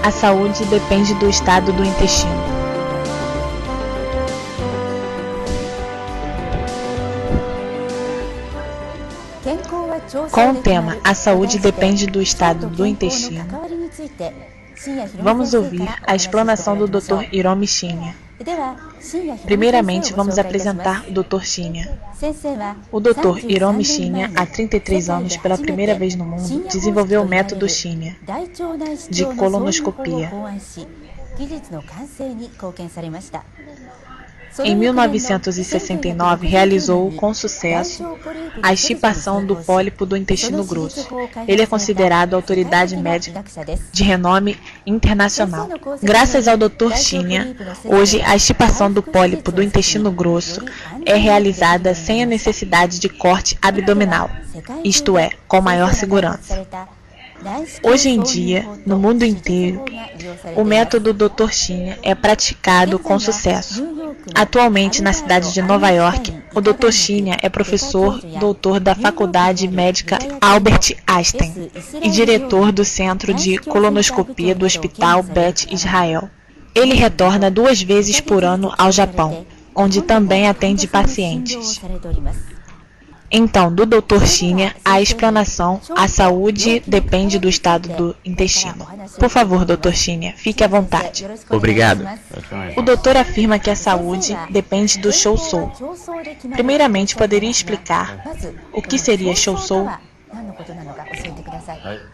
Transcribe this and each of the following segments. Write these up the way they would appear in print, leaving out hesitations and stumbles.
A saúde depende do estado do intestino. Com o tema A saúde depende do estado do intestino, vamos ouvir a explanação do Dr. Hiromi Shinya. Primeiramente, vamos apresentar o Dr. Shinya. O Dr. Hiromi Shinya, há 33 anos, pela primeira vez no mundo, desenvolveu o método Shinya de colonoscopia. Em 1969, realizou com sucesso a extirpação do pólipo do intestino grosso. Ele é considerado autoridade médica de renome internacional. Graças ao Dr. Shinya, hoje a extirpação do pólipo do intestino grosso é realizada sem a necessidade de corte abdominal, isto é, com maior segurança. Hoje em dia, no mundo inteiro, o método Dr. Shinya é praticado com sucesso. Atualmente, na cidade de Nova York, o Dr. Shinya é professor doutor da Faculdade Médica Albert Einstein e diretor do Centro de Colonoscopia do Hospital Beth Israel. Ele retorna 2 vezes por ano ao Japão, onde também atende pacientes. Então, do Dr. Shinya, a explanação, a saúde depende do estado do intestino. Por favor, Dr. Shinya, fique à vontade. Obrigado. O doutor afirma que a saúde depende do Shōsōu. Primeiramente, poderia explicar o que seria Shōsōu?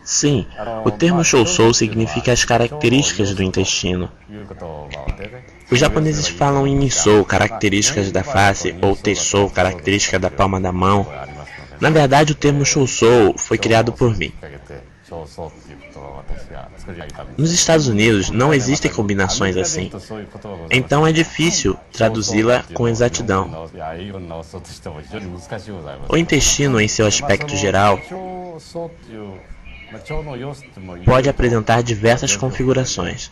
Sim, o termo Shōsōu significa as características do intestino. Os japoneses falam em Nissou, características da face, ou Tessou, característica da palma da mão. Na verdade, o termo Shōsōu foi criado por mim. Nos Estados Unidos não existem combinações assim, então é difícil traduzi-la com exatidão. O intestino, em seu aspecto geral, pode apresentar diversas configurações.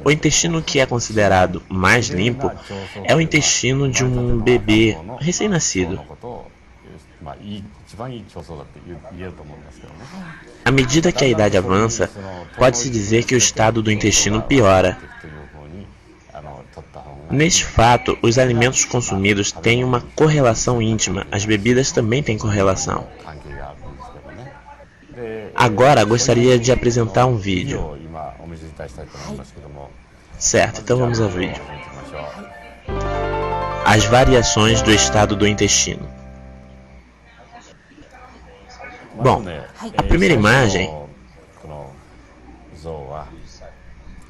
O intestino que é considerado mais limpo é o intestino de um bebê recém-nascido. À medida que a idade avança, pode-se dizer que o estado do intestino piora. Neste fato, os alimentos consumidos têm uma correlação íntima, as bebidas também têm correlação. Agora gostaria de apresentar um vídeo. Certo, então vamos ao vídeo. As variações do estado do intestino. Bom, a primeira imagem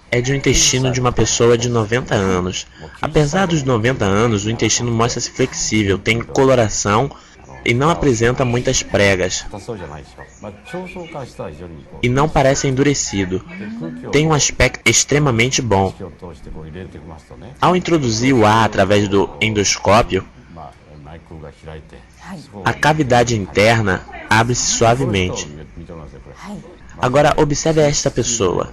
é de um intestino de uma pessoa de 90 anos. Apesar dos 90 anos, o intestino mostra-se flexível, tem coloração e não apresenta muitas pregas. E não parece endurecido. Tem um aspecto extremamente bom. Ao introduzir o ar através do endoscópio, a cavidade interna abre-se suavemente. Agora observe esta pessoa.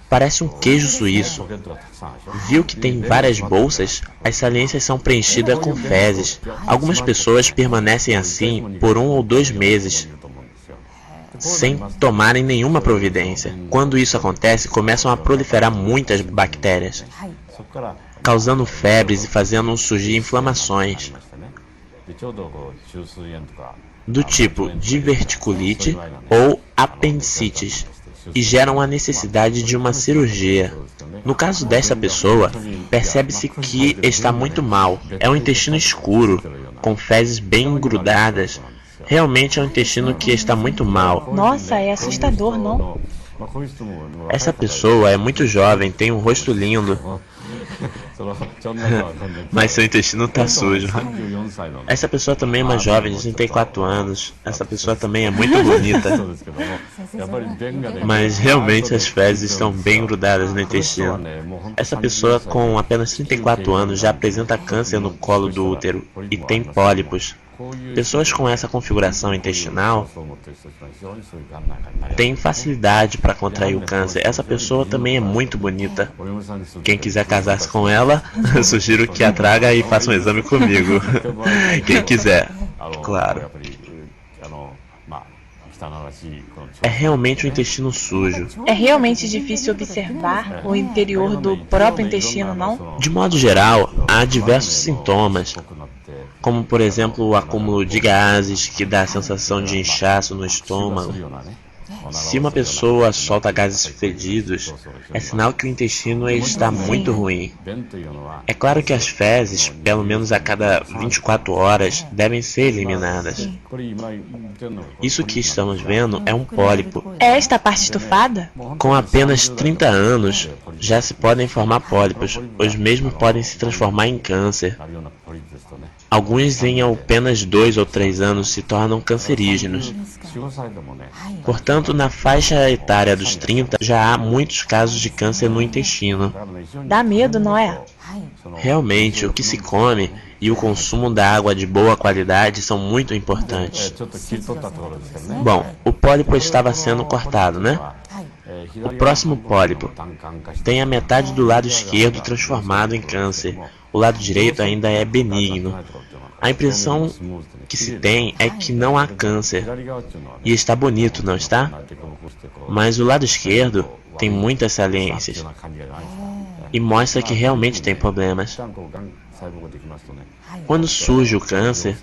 Parece um queijo suíço. Viu que tem várias bolsas? As saliências são preenchidas com fezes. Algumas pessoas permanecem assim por 1 ou 2 meses, sem tomarem nenhuma providência. Quando isso acontece, começam a proliferar muitas bactérias, causando febres e fazendo surgir inflamações do tipo diverticulite ou apendicites, e geram a necessidade de uma cirurgia. No caso desta pessoa, percebe-se que está muito mal. É um intestino escuro, com fezes bem engrudadas. Realmente é um intestino que está muito mal. Nossa, é assustador, não? Essa pessoa é muito jovem, tem um rosto lindo, mas seu intestino está sujo. Essa pessoa também é uma jovem de 34 anos. Essa pessoa também é muito bonita, mas realmente as fezes estão bem grudadas no intestino. Essa pessoa com apenas 34 anos já apresenta câncer no colo do útero e tem pólipos. Pessoas com essa configuração intestinal têm facilidade para contrair o câncer. Essa pessoa também é muito bonita. Quem quiser casar-se com ela, sugiro que a traga e faça um exame comigo. Quem quiser, claro. É realmente o intestino sujo. É realmente difícil observar o interior do próprio intestino, não? De modo geral, há diversos sintomas, como por exemplo o acúmulo de gases, que dá a sensação de inchaço no estômago. Se uma pessoa solta gases fedidos, é sinal que o intestino está muito ruim. É claro que as fezes, pelo menos a cada 24 horas, devem ser eliminadas. Isso que estamos vendo é um pólipo. É esta parte estufada? Com apenas 30 anos, já se podem formar pólipos. Os mesmos podem se transformar em câncer. Alguns em apenas 2 ou 3 anos se tornam cancerígenos. Portanto, na faixa etária dos 30, já há muitos casos de câncer no intestino. Dá medo, não é? Realmente, o que se come e o consumo da água de boa qualidade são muito importantes. Bom, o pólipo estava sendo cortado, né? O próximo pólipo tem a metade do lado esquerdo transformado em câncer. O lado direito ainda é benigno. A impressão que se tem é que não há câncer. E está bonito, não está? Mas o lado esquerdo tem muitas saliências e mostra que realmente tem problemas. Quando surge o câncer,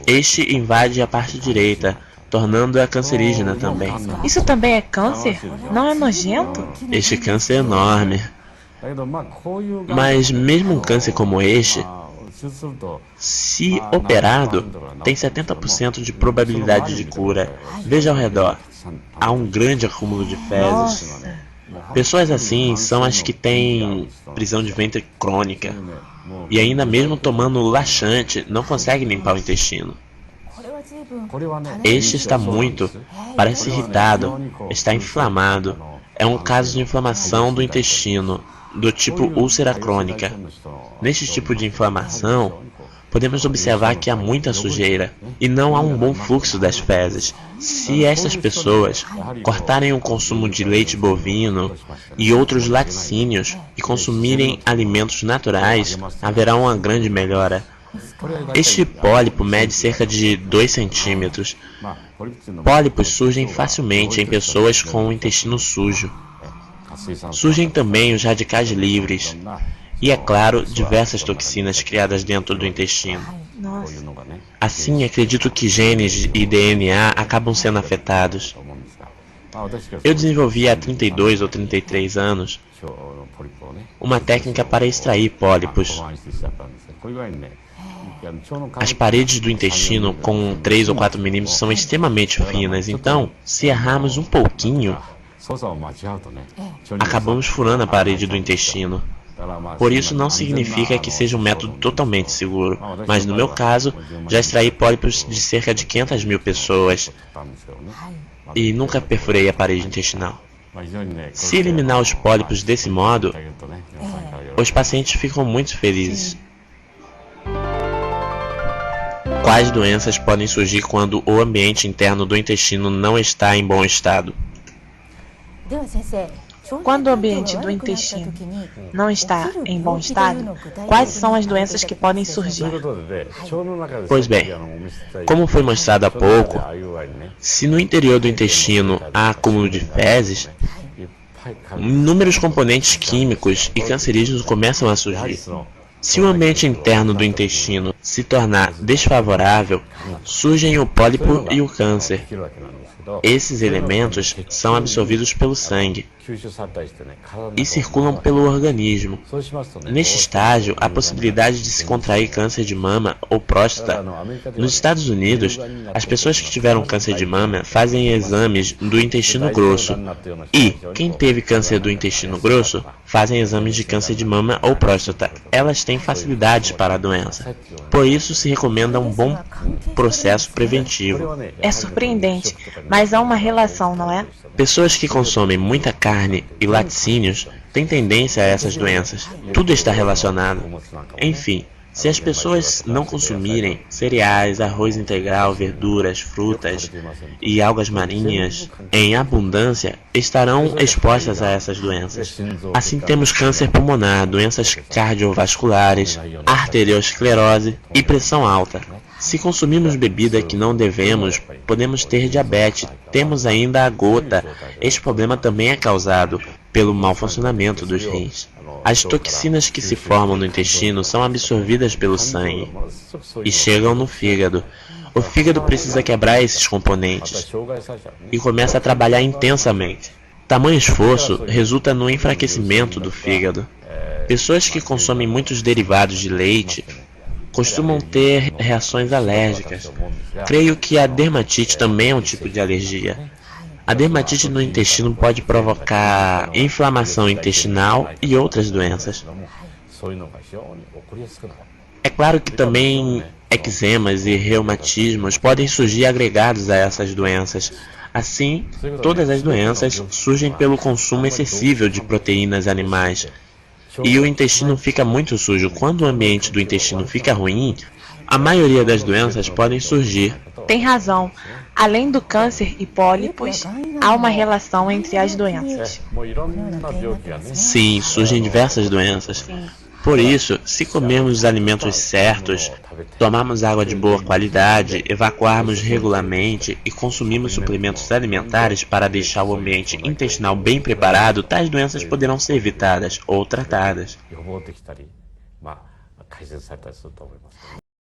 este invade a parte direita, tornando-a cancerígena também. Isso também é câncer? Não é nojento? Este câncer é enorme. Mas mesmo um câncer como este, se operado, tem 70% de probabilidade de cura. Veja ao redor, há um grande acúmulo de fezes. Pessoas assim são as que têm prisão de ventre crônica e ainda mesmo tomando laxante não conseguem limpar o intestino. Este está muito, parece irritado, está inflamado. É um caso de inflamação do intestino, do tipo úlcera crônica. Neste tipo de inflamação, podemos observar que há muita sujeira e não há um bom fluxo das fezes. Se estas pessoas cortarem o consumo de leite bovino e outros laticínios e consumirem alimentos naturais, haverá uma grande melhora. Este pólipo mede cerca de 2 centímetros. Pólipos surgem facilmente em pessoas com o intestino sujo. Surgem também os radicais livres e, é claro, diversas toxinas criadas dentro do intestino. Nossa. Assim, acredito que genes e DNA acabam sendo afetados. Eu desenvolvi há 32 ou 33 anos uma técnica para extrair pólipos. As paredes do intestino com 3 ou 4 milímetros são extremamente finas, então, se errarmos um pouquinho, acabamos furando a parede do intestino. Por isso não significa que seja um método totalmente seguro, mas no meu caso, já extraí pólipos de cerca de 500 mil pessoas e nunca perfurei a parede intestinal. Se eliminar os pólipos desse modo, os pacientes ficam muito felizes. Quais doenças podem surgir quando o ambiente interno do intestino não está em bom estado? Quando o ambiente do intestino não está em bom estado, quais são as doenças que podem surgir? Pois bem, como foi mostrado há pouco, se no interior do intestino há acúmulo de fezes, inúmeros componentes químicos e cancerígenos começam a surgir. Se o ambiente interno do intestino se tornar desfavorável, surgem o pólipo e o câncer. Esses elementos são absorvidos pelo sangue e circulam pelo organismo. Neste estágio, há possibilidade de se contrair câncer de mama ou próstata. Nos Estados Unidos, as pessoas que tiveram câncer de mama fazem exames do intestino grosso e quem teve câncer do intestino grosso fazem exames de câncer de mama ou próstata. Elas têm facilidades para a doença. Por isso se recomenda um bom processo preventivo. É surpreendente, mas há uma relação, não é? Pessoas que consomem muita carne e laticínios têm tendência a essas doenças. Tudo está relacionado. Enfim, se as pessoas não consumirem cereais, arroz integral, verduras, frutas e algas marinhas em abundância, estarão expostas a essas doenças. Assim temos câncer pulmonar, doenças cardiovasculares, arteriosclerose e pressão alta. Se consumimos bebida que não devemos, podemos ter diabetes. Temos ainda a gota. Este problema também é causado pelo mau funcionamento dos rins. As toxinas que se formam no intestino são absorvidas pelo sangue e chegam no fígado. O fígado precisa quebrar esses componentes e começa a trabalhar intensamente. Tamanho esforço resulta no enfraquecimento do fígado. Pessoas que consomem muitos derivados de leite costumam ter reações alérgicas. Creio que a dermatite também é um tipo de alergia. A dermatite no intestino pode provocar inflamação intestinal e outras doenças. É claro que também eczemas e reumatismos podem surgir agregados a essas doenças. Assim, todas as doenças surgem pelo consumo excessivo de proteínas animais. E o intestino fica muito sujo. Quando o ambiente do intestino fica ruim, a maioria das doenças podem surgir. Tem razão. Além do câncer e pólipos, há uma relação entre as doenças. Sim, surgem diversas doenças. Por isso, se comermos os alimentos certos, tomarmos água de boa qualidade, evacuarmos regularmente e consumirmos suplementos alimentares para deixar o ambiente intestinal bem preparado, tais doenças poderão ser evitadas ou tratadas.